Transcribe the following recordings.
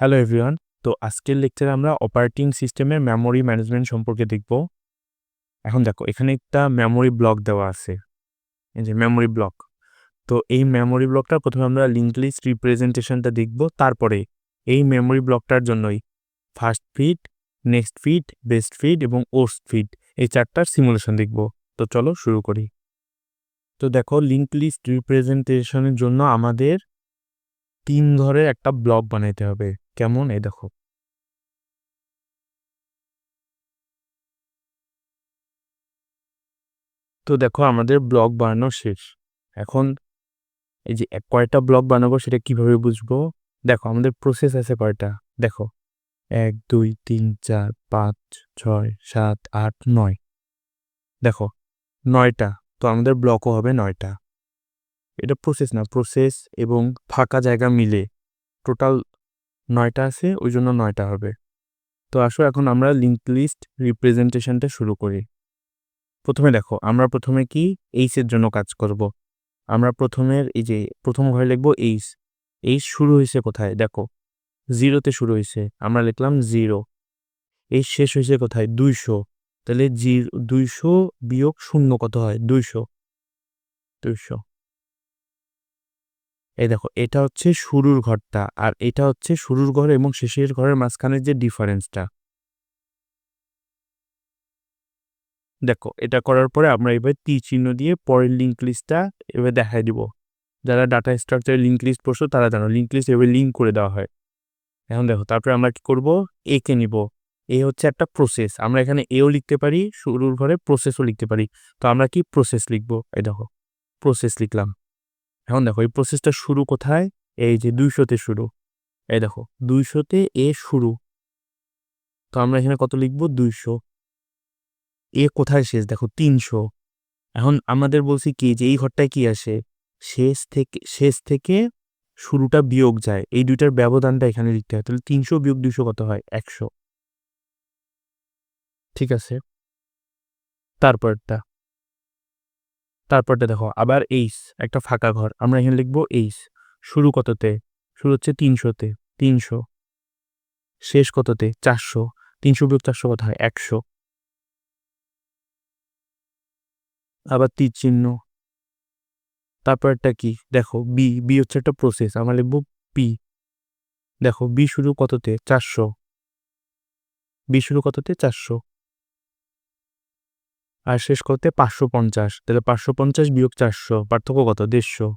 Hello everyone. তো আজকের লেকচারে আমরা অপারেটিং সিস্টেমের মেমোরি ম্যানেজমেন্ট সম্পর্কে দেখব। এখন দেখো এখানে একটা মেমোরি ব্লক দেওয়া আছে, এই যে মেমোরি ব্লক। তো এই মেমোরি ব্লকটা প্রথমে আমরা লিঙ্ক লিস্ট রিপ্রেজেন্টেশনটা দেখব, তারপরে এই মেমোরি ব্লকটার জন্যই first fit, next fit, best fit এবং ওর্স্ট ফিট এই চারটার সিমুলেশন দেখব। তো চলো শুরু করি। তো দেখো লিঙ্ক লিস্ট রিপ্রেজেন্টেশনের জন্য আমাদের 3 ঘরের একটা ব্লক বানাইতে হবে। কেমন? এই দেখো, তো দেখো আমাদের ব্লক বানানো শেষ। এখন এই যে কয়টা ব্লক বানাবো সেটা কিভাবে বুঝবো? দেখো আমাদের প্রসেস আছে কয়টা, দেখো 1 2 3 4 5 6 7 8 9, দেখো 9টা। তো আমাদের ব্লকও হবে 9টা। এটা প্রসেস না, প্রসেস এবং ফাঁকা জায়গা মিলে টোটাল 9টা আছে, ওই জন্য 9টা হবে। তো আসো এখন আমরা লিঙ্ক লিস্ট রিপ্রেজেন্টেশনটা শুরু করি। প্রথমে দেখো আমরা প্রথমে কি এইচের জন্য কাজ করব। আমরা প্রথমের এই যে প্রথম ঘরে লিখবো এইচ। এইচ শুরু হয়েছে কোথায়? দেখো 0তে শুরু হয়েছে, আমরা লিখলাম 0। এইচ শেষ হয়েছে কোথায়? 200। তাহলে 200 বিয়োগ 0 কত হয়? 200। 200। এই দেখো এটা হচ্ছে শুরুর ঘরটা, আর এটা হচ্ছে শুরুর ঘর এবং শেষের ঘরের মাঝখানের যে ডিফারেন্সটা। দেখো এটা করার পরে আমরা এবার তীর চিহ্ন দিয়ে পরের লিঙ্ক লিস্টটা এবার দেখাই দিব। যারা ডাটা স্ট্রাকচার লিঙ্ক লিস্ট পড়ছো তারা জানো লিঙ্ক লিস্ট এবার লিঙ্ক করে দেওয়া হয়। এখন দেখো তারপরে আমরা কি করব? এ কে নিব। এ হচ্ছে একটা প্রসেস, আমরা এখানে এও লিখতে পারি, শুরুর ঘরে প্রসেসও লিখতে পারি। তো আমরা কি প্রসেস লিখবো? এই দেখো প্রসেস লিখলাম। এখন দেখো এই প্রসেসটা শুরু কোথায়? এই যে 200তে শুরু। এই দেখো 200তে এ শুরু। তো আমরা এখানে কত লিখবো? 200। এ কোথায় শেষ? দেখো 300। এখন আমাদের বলছি কি যে এই ঘরটায় কি আসে? শেষ থেকে শুরুটা বিয়োগ যায়, এই দুইটার ব্যবধানটা এখানে লিখতে হয়। তাহলে 300 বিয়োগ 200 কত হয়? 100। ঠিক আছে। তারপরটা তারপরটা দেখো আবার এইচ, একটা ফাঁকা ঘর, আমরা এখানে লিখবো এইচ। শুরু কততে? শুরু হচ্ছে 300তে। 300। শেষ কততে? 400। 300 বিয়োগ 400 কত হয়? 100। আবার তীর চিহ্ন। তারপরটা কি? দেখো বি। বি হচ্ছে একটা প্রসেস, আমরা লিখবো পি। দেখো বি শুরু কততে? 400। বি শুরু কততে? 400। আর শেষ করতে 550। তাহলে 550 বিয়োগ 400 পার্থক্য কত? 150।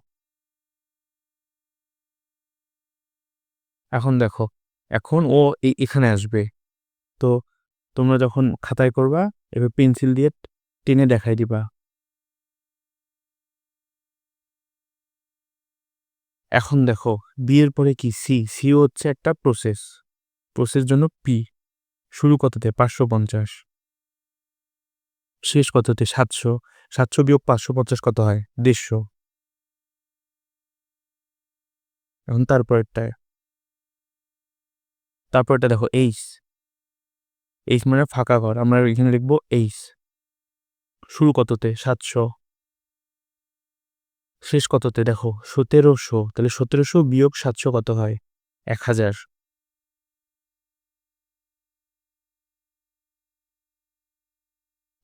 এখন দেখো, এখন ও এখানে আসবে। তো তোমরা যখন খাতায় করবা এবার পেন্সিল দিয়ে টেনে দেখাই দিবা। এখন দেখো বি এর পরে কি? সি। সিও হচ্ছে একটা প্রসেস, প্রসেস জন্য পি। শুরু কততে? 550। শেষ কততে? 700। 700 বিয়োগ 550 কত হয়? 150। এখন তারপরটা দেখো এইচ। এইচ মানে ফাঁকা ঘর, আমরা এখানে লিখবো এইচ। শুরু কততে? 700। শেষ কততে? দেখো 1700। তাহলে 1700 বিয়োগ 700 কত হয়? 1000।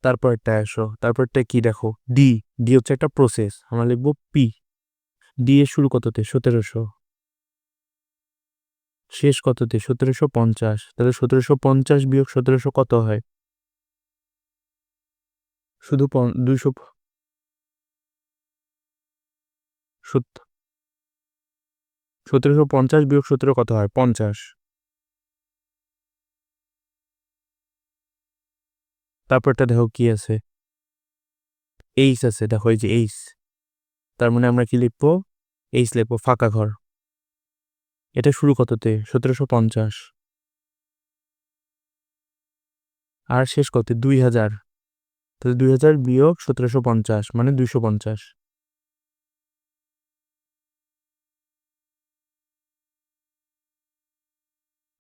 তারপরটা আসো, তারপরটা কি? দেখো ডি। ডি হচ্ছে একটা প্রসেস, আমরা লিখবো পি। ডি এর শুরু কততে? 1700। শেষ কততে? 1750। তাহলে 1750 বিয়োগ 1700 কত হয়? শুধু 200। 1750 বিয়োগ 17 কত হয়? 50। তারপরটা দেখো কি আছে? এইচ আছে, দেখো এই যে এইচ। তার মানে আমরা কি লিখবো? এইচ লিখবো, ফাঁকা ঘর। এটা শুরু কততে? 1750। আর শেষ কত? 2000। তাহলে 2000 বিয়োগ 1750 মানে 250।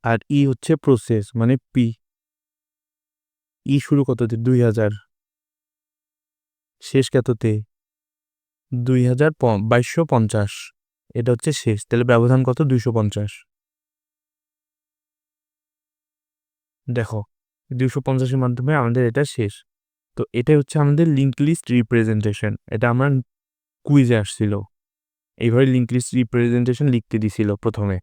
আর ই হচ্ছে প্রসেস মানে পি। ই শুরু কততে? 2000। শেষ কততে? 2250। এটা হচ্ছে শেষ, তাহলে ব্যবধান কত? 250। দেখো 250-এর মাধ্যমে আমাদের এটা শেষ। তো এটাই হচ্ছে আমাদের লিঙ্ক লিস্ট রিপ্রেজেন্টেশন। এটা আমার কুইজে আসছিল। এইভাবে লিঙ্ক লিস্ট রিপ্রেজেন্টেশন লিখতে দিছিল প্রথমে।